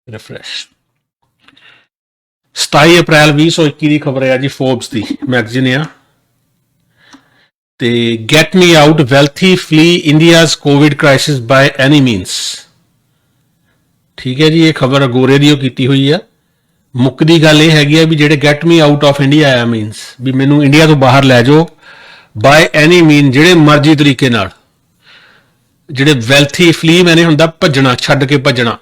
Refresh 27 अप्रैल 2021 की खबर है जी फोर्ब्स की मैगजीन आ ते get me out wealthy flee India's Covid crisis by any means. ठीक है जी, ये खबर गोरे दी की हुई है। मुक्कदी गल ये हैगी भी जेडे get me out of India आ मीनस भी मैनू इंडिया तो बाहर लै जाओ बाय एनी मीन, जेडे मर्जी तरीके नाल। जेडे वैल्थी फ्ली मैंने हुंदा भजना, छड्ड के भजना।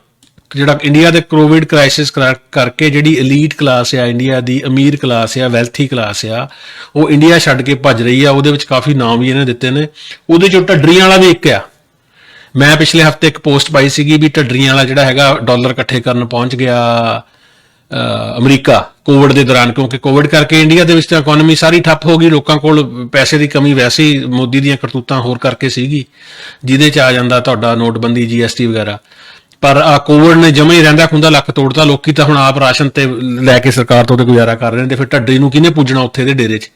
ਜਿਹੜਾ ਇੰਡੀਆ ਦੇ ਕੋਵਿਡ ਕ੍ਰਾਈਸਿਸ ਕਰਕੇ ਜਿਹੜੀ ਐਲੀਟ ਕਲਾਸ ਆ ਇੰਡੀਆ ਦੀ, ਅਮੀਰ ਕਲਾਸ ਆ, ਵੈਲਥੀ ਕਲਾਸ ਆ, ਉਹ ਇੰਡੀਆ ਛੱਡ ਕੇ ਭੱਜ ਰਹੀ ਆ। ਉਹਦੇ ਵਿੱਚ ਕਾਫੀ ਨਾਮ ਵੀ ਇਹਨੇ ਦਿੱਤੇ ਨੇ। ਉਹਦੇ ਚੋਂ ਢੱਡਰੀਆਂ ਵਾਲਾ ਵੀ ਇੱਕ ਆ। ਮੈਂ ਪਿਛਲੇ ਹਫਤੇ ਇੱਕ ਪੋਸਟ ਪਾਈ ਸੀਗੀ ਵੀ ਢੱਡਰੀਆਂ ਵਾਲਾ ਜਿਹੜਾ ਹੈਗਾ ਡਾਲਰ ਇਕੱਠੇ ਕਰਨ ਪਹੁੰਚ ਗਿਆ ਅਮਰੀਕਾ ਕੋਵਿਡ ਦੇ ਦੌਰਾਨ, ਕਿਉਂਕਿ ਕੋਵਿਡ ਕਰਕੇ ਇੰਡੀਆ ਦੇ ਵਿੱਚ ਤਾਂ ਇਕਨੋਮੀ ਸਾਰੀ ਠੱਪ ਹੋ ਗਈ। ਲੋਕਾਂ ਕੋਲ ਪੈਸੇ ਦੀ ਕਮੀ ਵੈਸੇ ਹੀ ਮੋਦੀ ਦੀਆਂ ਕਰਤੂਤਾਂ ਹੋਰ ਕਰਕੇ ਸੀਗੀ, ਜਿਹਦੇ 'ਚ ਆ ਜਾਂਦਾ ਤੁਹਾਡਾ ਨੋਟਬੰਦੀ, GST ਵਗੈਰਾ। पर आ कोविड ने जमा ही रहिंदा खुंदा लक तोड़ता। लोग तो हुण आप राशन ते लैके सरकार तो गुजारा कर रहे हैं, फिर ढड्डी नूं किहने पुजना उत्थे दे डेरे च।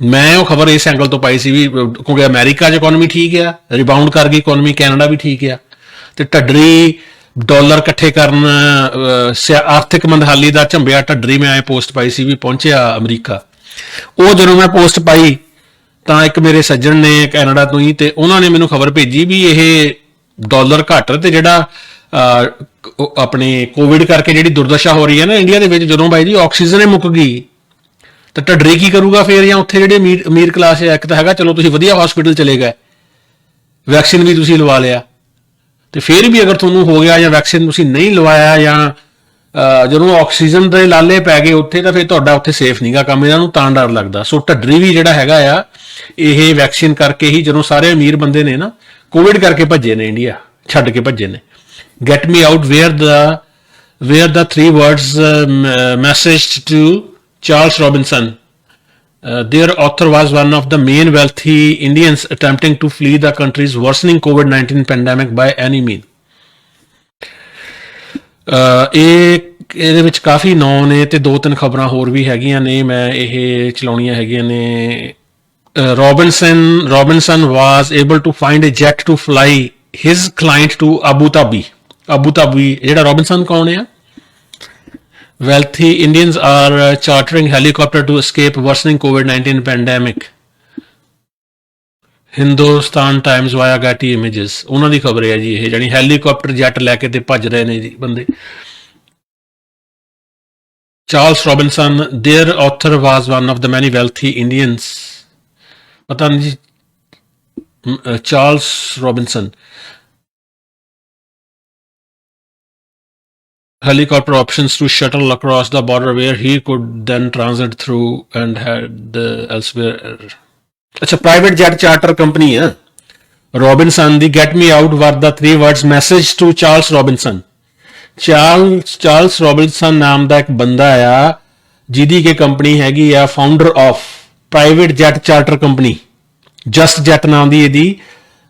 मैं वो खबर इस एंगल तो पाई सी भी क्योंकि अमेरिका च इकोनॉमी ठीक है, रिबाउंड कर गई इकोनॉमी, कैनेडा भी ठीक है, तो ढड्डरी डॉलर इकट्ठे करन आर्थिक मंदहाली का झंबिया ढड्डरी मैं पोस्ट पाई सी भी पहुंचया अमरीका। वो जो मैं पोस्ट पाई तो एक मेरे सज्जन ने कैनेडा तो ही, तो उन्होंने मैनू खबर भेजी भी ये डॉलर घट तो जिहड़ा अपने कोविड करके जी दुर्दशा हो रही है ना इंडिया के जो भाई जी ऑक्सीजन ही मुक गई तो ढड्डरी की करूगा फिर, या उत्थे जिहड़े अमीर क्लास है। एक तो है चलो तुसीं वधिया हॉस्पिटल चले गए, वैक्सीन भी तुसीं लवा लिया, तो फिर भी अगर तुहानूं हो गया या वैक्सीन तुसीं नहीं लवाया या ਜਦੋਂ ऑक्सीजन के लाले पै गए उत्थे, तो फिर तुहाडा उत्थे सेफ नहीं गा काम, इन्हां नूं तां डर लगदा। सो ढड्डरी भी जिहड़ा हैगा आ ये वैक्सीन करके ही ਜਦੋਂ सारे अमीर बंदे ने ना कोविड करके भज्जे ने, इंडिया छड्ड के भज्जे ने। Get me out where the three words messaged to Charles Robinson. Their author was one of the main wealthy Indians attempting to flee the country's worsening COVID-19 pandemic by any means. ਇਹਦੇ ਵਿੱਚ ਕਾਫੀ ਨਾਂ ਨੇ ਤੇ ਦੋ ਤਿੰਨ ਖਬਰਾਂ ਹੋਰ ਵੀ ਹੈਗੀਆਂ ਨੇ, ਮੈਂ ਇਹ ਚਲਾਉਣੀਆਂ ਹੈਗੀਆਂ ਨੇ। Robinson was able to find a jet to fly his client to Abu Dhabi. Abu Dhabi ਜਿਹੜਾ रॉबिनसन कौन है? Wealthy Indians are chartering helicopter to escape worsening COVID-19 pandemic. Hindustan Times via Getty Images ਉਹਨਾਂ ਦੀ ਖਬਰ ਹੈ ਜੀ। ਇਹ ਜਾਨੀ ਹੈਲੀਕਾਪਟਰ ਜੈਟ ਲੈ ਕੇ ਤੇ ਭੱਜ ਰਹੇ ਨੇ ਜੀ ਬੰਦੇ। Charles Robinson, their author was one of the many wealthy Indians. ਪਤਾ ਨਹੀਂ ਜੀ Charles ਰॉबिनसन। Helicopter options to shuttle across the border where he could then transit through and head elsewhere. अच्छा, प्राइवेट जेट चार्टर कंपनी है Robinson दी। Get me out were the three words message to Charles Robinson. Charles Robinson नाम का एक बंदा आ जिहदी के कंपनी हैगी आ founder of private jet charter company, just jet नाम की इहदी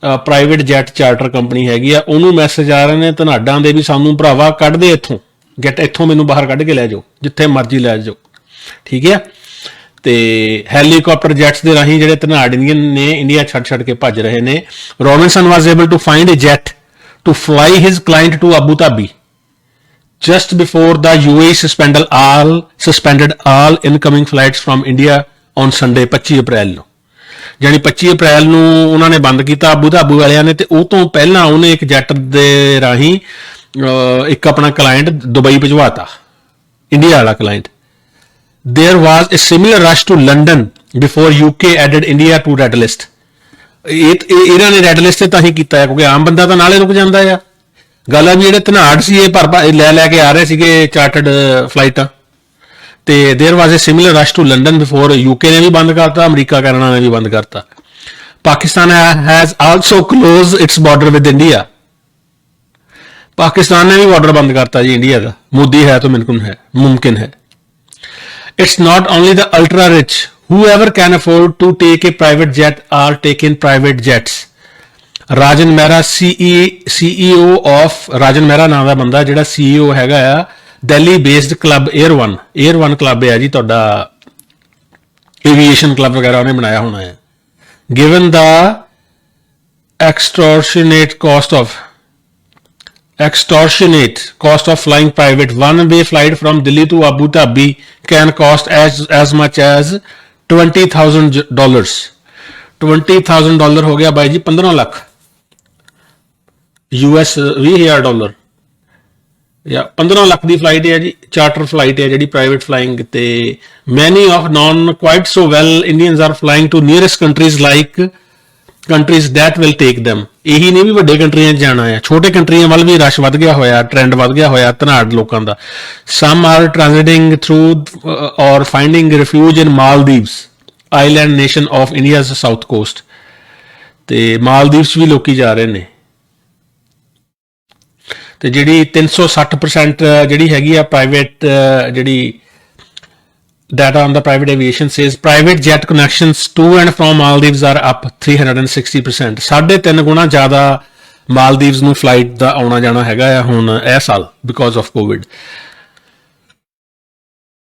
प्राइवेट जैट चार्टर कंपनी हैगी आ। ਉਹਨੂੰ मैसेज आ रहे हैं धनाडां दे भी सानू भरावा कढ़ दे इत्थों, गेट इत्थों मैनू बाहर कढ़ के लै जाओ, जिथे मर्जी लै जाओ। ठीक है, तो हैलीकाप्टर जैट्स के राही जिहड़े धनाड़ इंडियन ने इंडिया छड्ड के भज रहे ने। Robinson was able to find a jet to fly his client to Abu Dhabi just before the UAE suspended all incoming flights from India on Sunday 25 ਅਪ੍ਰੈਲ ਨੂੰ। ਜਾਨੀ 25 ਅਪ੍ਰੈਲ ਨੂੰ ਉਹਨਾਂ ਨੇ ਬੰਦ ਕੀਤਾ ਅਬੂ ਧਾਬੀ ਵਾਲਿਆਂ ਨੇ, ਤੇ ਉਹ ਤੋਂ ਪਹਿਲਾਂ ਉਹਨੇ ਇੱਕ ਜੈਟ ਦੇ ਰਾਹੀਂ ਇੱਕ ਆਪਣਾ ਕਲਾਇੰਟ ਦੁਬਈ ਭਿਜਵਾਤਾ, ਇੰਡੀਆ ਵਾਲਾ client. There was a similar rush to London before UK added India to red list. ਇਹਨਾਂ ਨੇ ਰੈਡ ਲਿਸਟ ਤੇ ਤਾਂ ਹੀ ਕੀਤਾ ਹੈ ਕਿਉਂਕਿ ਆਮ ਬੰਦਾ ਤਾਂ ਨਾਲੇ ਰੁਕ ਜਾਂਦਾ ਆ। ਗੱਲ ਆ ਵੀ ਜਿਹੜੇ ਧਨਾੜ ਸੀ ਇਹ ਭਰ ਲੈ ਕੇ ਆ ਰਹੇ ਸੀਗੇ ਚਾਰਟਰਡ ਫਲਾਈਟਾਂ, ਤੇ there was a similar rush to London before UK ने भी बंद करता, अमरीका कनाडा ने भी बंद करता। Pakistan has also close its border with India. Pakistan ने भी बॉर्डर बंद करता जी इंडिया का, मोदी है तो मुमकिन है। It's not only the ultra rich whoever can afford to take a private jet are taking private jets. Rajan Mehra CEO of Rajan Mehra नाम का बंदा जिहड़ा CEO हैगा आ Delhi based club air one club है जी, तुहाडा एविएशन क्लब वगैरह उन्हें बनाया होना है। Given the extortionate cost of extortionate cost of flying private one-way flight from Delhi to Abu Dhabi can cost as much as $20,000. $20,000 ਹੋ ਗਿਆ ਬਾਈ ਜੀ 15 ਲੱਖ US $20,000 ਜਾਂ 15 ਲੱਖ ਦੀ ਫਲਾਈਟ ਹੈ ਜੀ ਚਾਰਟਰ ਫਲਾਈਟ ਹੈ ਜਿਹੜੀ ਪ੍ਰਾਈਵੇਟ ਫਲਾਈਂਗ ਤੇ many of non quite so well Indians are flying to nearest countries like countries that will take them ਇਹੀ ਨਹੀਂ ਵੀ ਵੱਡੇ ਕੰਟਰੀਆਂ 'ਚ ਜਾਣਾ ਹੈ ਛੋਟੇ ਕੰਟਰੀਆਂ ਵੱਲ ਵੀ ਰਸ਼ ਵੱਧ ਗਿਆ ਹੋਇਆ ਟ੍ਰੈਂਡ ਵੱਧ ਗਿਆ ਹੋਇਆ ਧਨਾੜ ਲੋਕਾਂ ਦਾ some are transiting through or finding refuge in Maldives island nation of India's south coast ਤੇ ਮਾਲਦੀਵਸ ਵੀ ਲੋਕੀ ਜਾ ਰਹੇ ਨੇ ਤੇ ਜਿਹੜੀ 360% ਜਿਹੜੀ ਹੈਗੀ ਆ ਪ੍ਰਾਈਵੇਟ ਜਿਹੜੀ data on the private aviation says private jet connections to and from Maldives are up 360%. 3.5 ਗੁਣਾ ਜ਼ਿਆਦਾ ਮਾਲਦੀਵਸ ਨੂੰ ਫਲਾਈਟ ਦਾ ਆਉਣਾ ਜਾਣਾ ਹੈਗਾ ਆ ਹੁਣ ਇਹ ਸਾਲ because of COVID.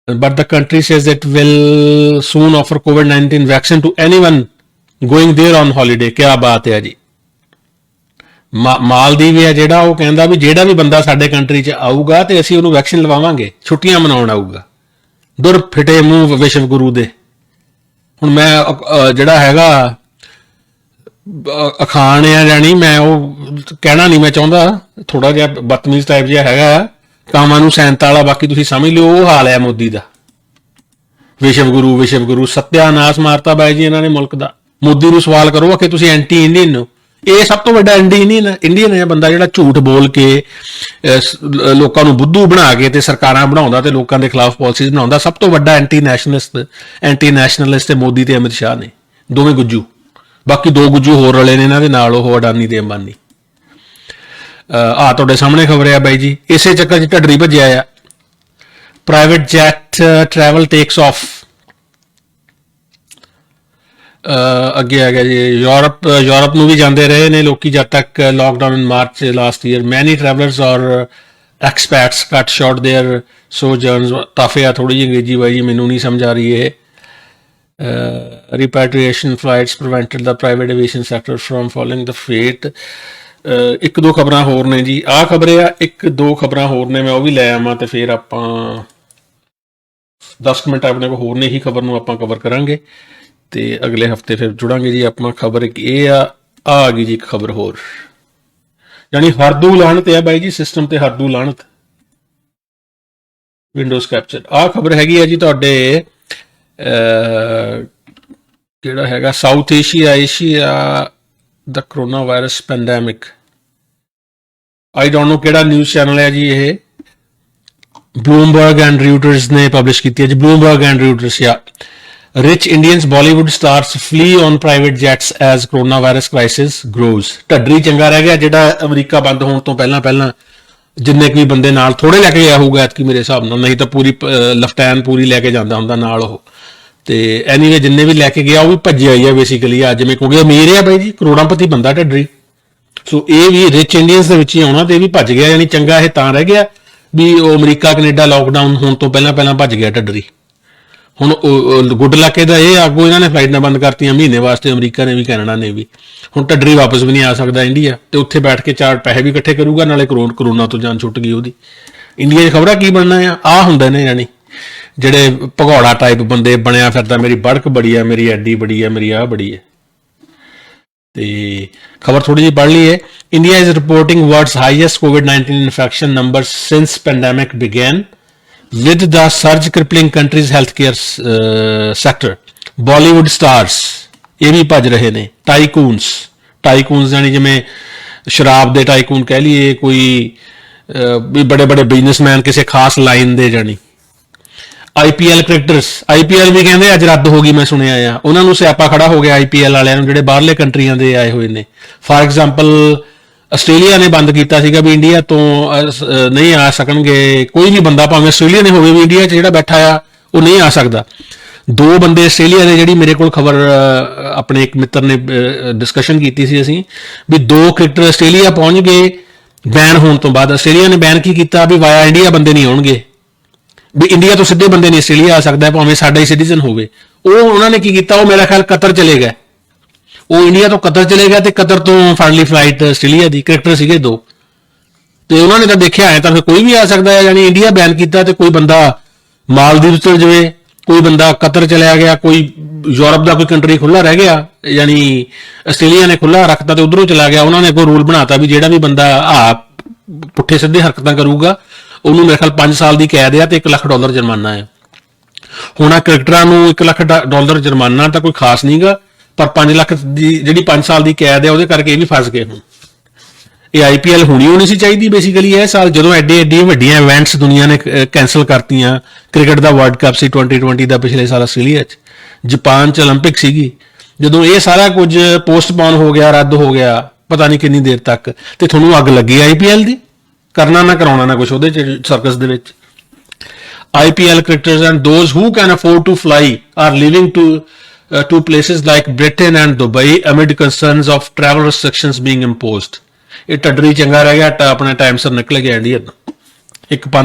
But the country says it will soon offer COVID-19 vaccine to anyone going there on holiday. ਕਿਆ ਬਾਤ ਹੈ ਜੀ ਮਾਲਦੀਵ ਹੈ ਜਿਹੜਾ ਉਹ ਕਹਿੰਦਾ ਵੀ ਜਿਹੜਾ ਵੀ ਬੰਦਾ ਸਾਡੇ ਕੰਟਰੀ 'ਚ ਆਊਗਾ ਤੇ ਅਸੀਂ ਉਹਨੂੰ ਵੈਕਸੀਨ ਲਵਾਵਾਂਗੇ ਛੁੱਟੀਆਂ ਮਨਾਉਣ ਆਊਗਾ ਦੁਰ ਫਿਟੇ ਮੂੰਹ ਵਿਸ਼ਵ ਗੁਰੂ ਦੇ ਹੁਣ ਮੈਂ ਜਿਹੜਾ ਹੈਗਾ ਅਖਾਣ ਆ ਜਾਣੀ ਮੈਂ ਉਹ ਕਹਿਣਾ ਨਹੀਂ ਮੈਂ ਚਾਹੁੰਦਾ ਥੋੜਾ ਜਿਹਾ ਬਦਤਮੀਜ਼ ਟਾਈਪ ਜਿਹਾ ਹੈਗਾ ਕਾਮਾਂ ਨੂੰ ਸੈਂਤਾ ਵਾਲਾ ਬਾਕੀ ਤੁਸੀਂ ਸਮਝ ਲਿਓ ਉਹ ਹਾਲ ਹੈ ਮੋਦੀ ਦਾ ਵਿਸ਼ਵ ਗੁਰੂ ਸੱਤਿਆਨਾਸ਼ ਮਾਰਤਾ ਬਾਈ ਜੀ ਇਹਨਾਂ ਨੇ ਮੁਲਕ ਦਾ ਮੋਦੀ ਨੂੰ ਸਵਾਲ ਕਰੋ ਕਿ ਤੁਸੀਂ ਐਂਟੀ ਇੰਡੀਅਨ ਹੋ ਇਹ ਸਭ ਤੋਂ ਵੱਡਾ ਇੰਡੀਅਨ ਹੈ ਬੰਦਾ ਜਿਹੜਾ ਝੂਠ ਬੋਲ ਕੇ ਲੋਕਾਂ ਨੂੰ ਬੁੱਧੂ ਬਣਾ ਕੇ ਤੇ ਸਰਕਾਰਾਂ ਬਣਾਉਂਦਾ ਤੇ ਲੋਕਾਂ ਦੇ ਖਿਲਾਫ ਪਾਲਿਸੀਜ਼ ਬਣਾਉਂਦਾ ਸਭ ਤੋਂ ਵੱਡਾ ਐਂਟੀ ਨੈਸ਼ਨਲਿਸਟ ਤੇ ਮੋਦੀ ਤੇ ਅਮਿਤ ਸ਼ਾਹ ਨੇ ਦੋਵੇਂ ਗੁੱਜੂ ਬਾਕੀ ਦੋ ਗੁੱਜੂ ਹੋਰ ਰਲੇ ਨੇ ਇਹਨਾਂ ਦੇ ਨਾਲ ਉਹ ਅਡਾਨੀ ਤੇ ਅੰਬਾਨੀ ਤੁਹਾਡੇ ਸਾਹਮਣੇ ਖਬਰ ਆ ਬਾਈ ਜੀ ਇਸੇ ਚੱਕਰ 'ਚ ਢੱਡਰੀ ਭੱਜਿਆ ਆ private jet travel takes of ਅੱਗੇ ਆ ਗਿਆ ਜੀ ਯੂਰਪ ਨੂੰ ਵੀ ਜਾਂਦੇ ਰਹੇ ਨੇ ਲੋਕੀ ਜਦ ਤੱਕ ਲਾਕਡਾਊਨ ਇਨ ਮਾਰਚ ਲਾਸਟ ਈਅਰ ਮੈਨੀ ਟਰੈਵਲਰਸ ਔਰ ਐਕਸਪੈਟਸ ਕੱਟ ਸ਼ਾਰਟ ਦੇਅਰ ਸੋਜਰਨਸ ਟਫ ਆ ਥੋੜੀ ਜਿਹੀ ਅੰਗਰੇਜ਼ੀ ਬਾਈ ਜੀ ਮੈਨੂੰ ਨਹੀਂ ਸਮਝ ਆ ਰਹੀ ਇਹ repatriation flights prevented the private aviation sector from following the fate ਇੱਕ ਦੋ ਖਬਰਾਂ ਹੋਰ ਨੇ ਜੀ ਆਹ ਖਬਰ ਆ ਇੱਕ ਦੋ ਖਬਰਾਂ ਹੋਰ ਨੇ ਮੈਂ ਉਹ ਵੀ ਲੈ ਆਵਾਂ ਤੇ ਫਿਰ ਆਪਾਂ 10 ਮਿੰਟ ਆਪਣੇ ਕੋਲ ਹੋਰ ਨੇ ਹੀ ਖਬਰ ਨੂੰ ਆਪਾਂ ਕਵਰ ਕਰਾਂਗੇ ਤੇ ਅਗਲੇ ਹਫਤੇ ਫਿਰ ਜੁੜਾਂਗੇ ਜੀ ਆਪਾਂ ਖਬਰ ਇੱਕ ਇਹ ਆ ਗਈ ਜੀ ਇੱਕ ਖਬਰ ਹੋਰ ਯਾਨੀ ਹਰਦੂ ਲਾਹਨਤ ਹੈ ਬਾਈ ਜੀ ਸਿਸਟਮ ਤੇ ਹਰਦੂ ਲਾਹਨਤ ਵਿੰਡੋਜ਼ ਕੈਪਚਰ ਆਹ ਖਬਰ ਹੈਗੀ ਆ ਜੀ ਤੁਹਾਡੇ ਕਿਹੜਾ ਹੈਗਾ south Asia the corona virus pandemic I don't know ਕਿਹੜਾ ਨਿਊਜ਼ ਚੈਨਲ ਹੈ ਜੀ ਇਹ ਬਲੂਮਬਰਗ ਐਂਡ ਰਿਊਟਰਸ ਨੇ ਪਬਲਿਸ਼ ਕੀਤੀ ਹੈ ਜੀ ਬਲੂਮਬਰਗ ਐਂਡ ਰਿਊਟਰਸ ਜਾਂ Rich Indians Bollywood stars flee on private jets as coronavirus crisis grows. ਢੱਡਰੀ ਚੰਗਾ ਰਹਿ ਗਿਆ ਜਿਹੜਾ ਅਮਰੀਕਾ ਬੰਦ ਹੋਣ ਤੋਂ ਪਹਿਲਾਂ ਜਿੰਨੇ ਵੀ ਬੰਦੇ ਨਾਲ ਥੋੜੇ ਲੈ ਕੇ ਗਿਆ ਹੋਊਗਾ ਐਤਕੀ ਮੇਰੇ ਹਿਸਾਬ ਨਾਲ ਨਹੀਂ ਤਾਂ ਪੂਰੀ ਲਫਟੈਨ ਪੂਰੀ ਲੈ ਕੇ ਜਾਂਦਾ ਹੁੰਦਾ ਨਾਲ ਉਹ ਤੇ ਐਨੀਵੇ ਜਿੰਨੇ ਵੀ ਲੈ ਕੇ ਗਿਆ ਉਹ ਵੀ ਭੱਜਿਆ ਹੀ ਆ ਬੇਸਿਕਲੀ ਅੱਜ ਜਿਵੇਂ ਕਿਉਂਕਿ ਅਮੀਰ ਆ ਬਾਈ ਜੀ ਕਰੋੜਾਪਤੀ ਬੰਦਾ ਢੱਡਰੀ ਸੋ ਇਹ ਵੀ ਰਿਚ ਇੰਡੀਅਨਸ ਦੇ ਵਿੱਚ ਹੀ ਆਉਣਾ ਤੇ ਇਹ ਵੀ ਭੱਜ ਗਿਆ ਯਾਨੀ ਚੰਗਾ ਇਹ ਤਾਂ ਰਹਿ ਗਿਆ ਵੀ ਉਹ ਅਮਰੀਕਾ ਕੈਨੇਡਾ ਲਾਕਡਾਊਨ ਹੋਣ ਤੋਂ ਪਹਿਲਾਂ ਭੱਜ ਗਿਆ ਢੱਡਰੀ ਹੁਣ ਗੁੱਡ ਲੱਕ ਇਹਦਾ ਇਹ ਅੱਗੋਂ ਇਹਨਾਂ ਨੇ ਫਲਾਈਟਾਂ ਬੰਦ ਕਰਤੀਆਂ ਮਹੀਨੇ ਵਾਸਤੇ ਅਮਰੀਕਾ ਨੇ ਵੀ ਕੈਨੇਡਾ ਨੇ ਵੀ ਹੁਣ ਢੱਡਰੀ ਵਾਪਸ ਵੀ ਨਹੀਂ ਆ ਸਕਦਾ ਇੰਡੀਆ ਤੇ ਉੱਥੇ ਬੈਠ ਕੇ ਚਾਰ ਪੈਸੇ ਵੀ ਇਕੱਠੇ ਕਰੂਗਾ ਨਾਲੇ ਕਰੋਨਾ ਤੋਂ ਜਾਨ ਛੁੱਟ ਗਈ ਉਹਦੀ ਇੰਡੀਆ 'ਚ ਖਬਰਾਂ ਕੀ ਬਣਨਾ ਆ ਹੁੰਦੇ ਨੇ ਯਾਨੀ ਜਿਹੜੇ ਭਗੌੜਾ ਟਾਈਪ ਬੰਦੇ ਬਣਿਆ ਫਿਰਦਾ ਮੇਰੀ ਬੜਕ ਬੜੀ ਆ ਮੇਰੀ ਐਡੀ ਬੜੀ ਆ ਮੇਰੀ ਆਹ ਬੜੀ ਹੈ ਤੇ ਖਬਰ ਥੋੜੀ ਜਿਹੀ ਪੜ੍ਹ ਲਈ ਹੈ India is reporting world's highest COVID-19 infection number since pandemic begin with the surge crippling country's healthcare sector Bollywood stars ਇਹ ਵੀ ਭੱਜ ਰਹੇ ਨੇ ਟਾਈਕੂਨਸ ਜਾਨੀ ਜਿਵੇਂ ਸ਼ਰਾਬ ਦੇ ਟਾਈਕੂਨ ਕਹਿ ਲਈਏ ਕੋਈ ਵੀ ਬੜੇ ਬਿਜ਼ਨਸਮੈਨ ਕਿਸੇ ਖਾਸ ਲਾਈਨ ਦੇ ਜਾਨੀ IPL ਕ੍ਰਿਕਟਰਸ IPL ਵੀ ਕਹਿੰਦੇ ਅੱਜ ਰੱਦ ਹੋ ਗਈ ਮੈਂ ਸੁਣਿਆ ਆ ਉਹਨਾਂ ਨੂੰ ਸਿਆਪਾ ਖੜਾ ਹੋ ਗਿਆ IPL ਵਾਲਿਆਂ ਨੂੰ ਜਿਹੜੇ ਬਾਹਰਲੇ ਕੰਟਰੀਆਂ ਦੇ ਆਏ ਹੋਏ ਨੇ ਫਾਰ ਐਗਜ਼ਾਮਪਲ ਆਸਟ੍ਰੇਲੀਆ ਨੇ ਬੰਦ ਕੀਤਾ ਸੀਗਾ ਵੀ ਇੰਡੀਆ ਤੋਂ ਨਹੀਂ ਆ ਸਕਣਗੇ ਕੋਈ ਵੀ ਬੰਦਾ ਭਾਵੇਂ ਆਸਟ੍ਰੇਲੀਆ ਨੇ ਹੋਵੇ ਵੀ ਇੰਡੀਆ 'ਚ ਜਿਹੜਾ ਬੈਠਾ ਆ ਉਹ ਨਹੀਂ ਆ ਸਕਦਾ ਦੋ ਬੰਦੇ ਆਸਟ੍ਰੇਲੀਆ ਦੇ ਜਿਹੜੀ ਮੇਰੇ ਕੋਲ ਖਬਰ ਆਪਣੇ ਇੱਕ ਮਿੱਤਰ ਨੇ ਡਿਸਕਸ਼ਨ ਕੀਤੀ ਸੀ ਅਸੀਂ ਵੀ ਦੋ ਕ੍ਰਿਕਟਰ ਆਸਟ੍ਰੇਲੀਆ ਪਹੁੰਚ ਗਏ ਬੈਨ ਹੋਣ ਤੋਂ ਬਾਅਦ ਆਸਟ੍ਰੇਲੀਆ ਨੇ ਬੈਨ ਕੀ ਕੀਤਾ ਵੀ ਵਾਇਆ ਇੰਡੀਆ ਬੰਦੇ ਨਹੀਂ ਆਉਣਗੇ ਵੀ ਇੰਡੀਆ ਤੋਂ ਸਿੱਧੇ ਬੰਦੇ ਨਹੀਂ ਆਸਟ੍ਰੇਲੀਆ ਆ ਸਕਦਾ ਭਾਵੇਂ ਸਾਡਾ ਹੀ ਸਿਟੀਜ਼ਨ ਹੋਵੇ ਉਹ ਉਹਨਾਂ ਨੇ ਕੀ ਕੀਤਾ ਉਹ ਮੇਰਾ ਖਿਆਲ ਕਤਰ ਚਲੇ ਗਏ ਉਹ ਇੰਡੀਆ ਤੋਂ ਕਤਰ ਚਲੇ ਗਿਆ ਤੇ ਕਤਰ ਤੋਂ ਫੜ ਲਈ ਫਲਾਈਟ ਆਸਟ੍ਰੇਲੀਆ ਦੀ ਕ੍ਰਿਕਟਰ ਸੀਗੇ ਦੋ ਤੇ ਉਹਨਾਂ ਨੇ ਤਾਂ ਦੇਖਿਆ ਐ ਤਾਂ ਫਿਰ ਕੋਈ ਵੀ ਆ ਸਕਦਾ ਹੈ, ਯਾਨੀ ਇੰਡੀਆ ਬੈਨ ਕੀਤਾ ਤੇ ਕੋਈ ਬੰਦਾ ਮਾਲਦੀਵ ਚਲ ਜਾਵੇ, ਕੋਈ ਬੰਦਾ ਕਤਰ ਚਲਿਆ ਗਿਆ, ਕੋਈ ਯੂਰਪ ਦਾ ਕੋਈ ਕੰਟਰੀ ਖੁੱਲਾ ਰਹਿ ਗਿਆ, ਯਾਨੀ ਆਸਟ੍ਰੇਲੀਆ ਨੇ ਖੁੱਲਾ ਰੱਖਤਾ ਤੇ ਉਧਰੋਂ ਚਲਾ ਗਿਆ, ਉਹਨਾਂ ਨੇ ਕੋਈ ਰੂਲ ਬਣਾਤਾ ਵੀ ਜਿਹੜਾ ਵੀ ਬੰਦਾ ਪੁੱਠੇ ਸਿੱਧੇ ਹਰਕਤਾਂ ਕਰੂਗਾ ਉਹਨੂੰ ਮੇਰੇ ਖਿਆਲ 5 ਸਾਲ ਦੀ ਕੈਦ ਆ ਤੇ $1 ਲੱਖ ਜੁਰਮਾਨਾ ਹੈ। ਹੁਣ ਆ ਕ੍ਰਿਕਟਰਾਂ ਨੂੰ $1 ਲੱਖ ਜੁਰਮਾਨਾ ਤਾਂ ਕੋਈ ਖਾਸ ਨਹੀਂਗਾ, ਪਰ 5 ਲੱਖ ਦੀ ਜਿਹੜੀ 5 ਸਾਲ ਦੀ ਕੈਦ ਹੈ ਉਹਦੇ ਕਰਕੇ ਇਹ ਵੀ ਫਸ ਗਏ। ਹੁਣ ਇਹ ਆਈਪੀਐਲ ਹੋਣੀ ਸੀ ਚਾਹੀਦੀ ਬੇਸਿਕਲੀ ਇਹ ਸਾਲ, ਜਦੋਂ ਐਡੇ ਵੱਡੀਆਂ ਇਵੈਂਟਸ ਦੁਨੀਆ ਨੇ ਕੈਂਸਲ ਕਰਤੀਆਂ। ਕ੍ਰਿਕਟ ਦਾ ਵਰਲਡ ਕੱਪ ਸੀ 2020 ਦਾ ਪਿਛਲੇ ਸਾਲ ਆਸਟ੍ਰੇਲੀਆ 'ਚ, ਜਾਪਾਨ 'ਚ 올림픽 ਸੀਗੀ, ਜਦੋਂ ਇਹ ਸਾਰਾ ਕੁਝ ਪੋਸਟਪੋਨ ਹੋ ਗਿਆ, ਰੱਦ ਹੋ ਗਿਆ ਪਤਾ ਨਹੀਂ ਕਿੰਨੀ ਦੇਰ ਤੱਕ, ਤੇ ਤੁਹਾਨੂੰ ਅੱਗ ਲੱਗੀ ਆਈਪੀਐਲ ਦੀ, ਕਰਨਾ ਨਾ ਕਰਾਉਣਾ ਨਾ ਕੁਝ ਉਹਦੇ 'ਚ ਸਰਕਸ ਦੇ ਵਿੱਚ। IPL cricketers and those who can afford to fly are leaving to places like Britain and Dubai amid concerns of travel restrictions being imposed. ਇਹ ਟੱਡਰੀ ਚੰਗਾ ਰਹਿ ਗਿਆ, ਆਪਣਾ ਟਾਈਮ ਸਿਰ ਨਿਕਲ ਗਿਆ ਇੰਡੀਆ। ਇੱਕ